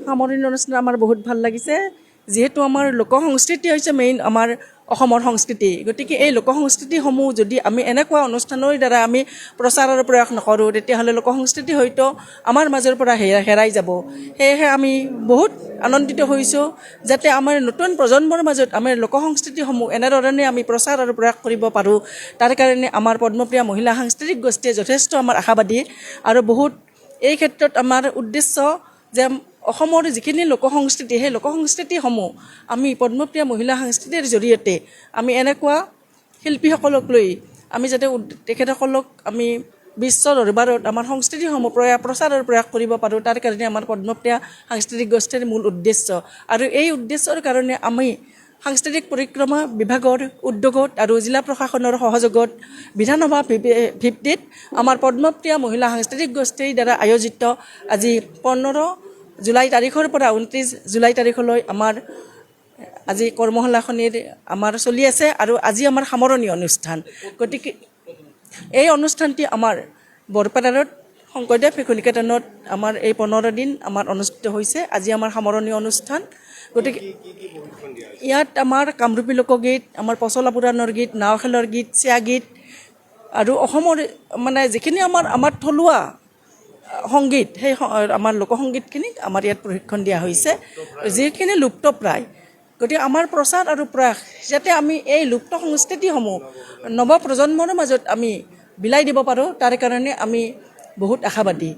সামৰণি অনুষ্ঠান আমাৰ বহুত ভাল লাগিছে যিহেতু আমাৰ লোক সংস্কৃতি হৈছে মেইন আমাৰ অসমৰ সংস্কৃতি গতিকে এই লোক সংস্কৃতিসমূহ যদি আমি এনেকুৱা অনুষ্ঠানৰ দ্বাৰা আমি প্ৰচাৰ আৰু প্ৰয়াস নকৰোঁ তেতিয়াহ'লে লোক সংস্কৃতি হয়তো আমাৰ মাজৰ পৰা হেৰাই যাব সেয়েহে আমি বহুত আনন্দিত হৈছোঁ যাতে আমাৰ নতুন প্ৰজন্মৰ মাজত আমাৰ লোক সংস্কৃতিসমূহ এনেধৰণে আমি প্ৰচাৰ আৰু প্ৰয়াস কৰিব পাৰোঁ তাৰ কাৰণে আমাৰ পদ্মপ্ৰিয়া মহিলা সাংস্কৃতিক গোষ্ঠীয়ে যথেষ্ট আমাৰ আশাবাদী আৰু বহুত এই ক্ষেত্ৰত আমাৰ উদ্দেশ্য যে অসমৰ যিখিনি লোক সংস্কৃতি সেই লোক সংস্কৃতিসমূহ আমি পদ্মপ্ৰিয়া মহিলা সাংস্কৃতিৰ জৰিয়তে আমি এনেকুৱা শিল্পীসকলক লৈ আমি যাতে তেখেতসকলক আমি বিশ্ব দৰবাৰত আমাৰ সংস্কৃতিসমূহ প্ৰচাৰ আৰু প্ৰয়াস কৰিব পাৰোঁ তাৰ কাৰণে আমাৰ পদ্মপ্ৰিয়া সাংস্কৃতিক গোষ্ঠীৰ মূল উদ্দেশ্য আৰু এই উদ্দেশ্যৰ কাৰণে আমি সাংস্কৃতিক পৰিক্ৰমা বিভাগৰ উদ্যোগত আৰু জিলা প্ৰশাসনৰ সহযোগত বিধানসভা ভিত্তিত আমাৰ পদ্মপ্ৰিয়া মহিলা সাংস্কৃতিক গোষ্ঠীৰ দ্বাৰা আয়োজিত আজি 15 জুলাই তাৰিখৰ পৰা 29 জুলাই তাৰিখলৈ আমাৰ আজি কৰ্মশালাখনিৰ আমাৰ চলি আছে আৰু আজি আমাৰ সামৰণি অনুষ্ঠান গতিকে এই অনুষ্ঠানটি আমাৰ বৰপেটাৰত শংকৰদেৱ শিশু নিকেতনত আমাৰ এই 15 দিন আমাৰ অনুষ্ঠিত হৈছে আজি আমাৰ সামৰণি অনুষ্ঠান গতিকে ইয়াত আমাৰ কামৰূপী লোকগীত আমাৰ পচলা পুৰাণৰ গীত নাও খেলৰ গীত চিয়া গীত আৰু অসমৰ মানে যিখিনি আমাৰ থলুৱা সংগীত সেই আমাৰ লোকসংগীতখিনিক আমাৰ ইয়াত প্ৰশিক্ষণ দিয়া হৈছে যিখিনি লুপ্তপ্ৰায় গতিকে আমাৰ প্ৰচাৰ আৰু প্ৰয়াস যাতে আমি এই লুপ্ত সংস্কৃতিসমূহ নৱ প্ৰজন্মৰ মাজত আমি বিলাই দিব পাৰোঁ তাৰ কাৰণে আমি বহুত আশাবাদী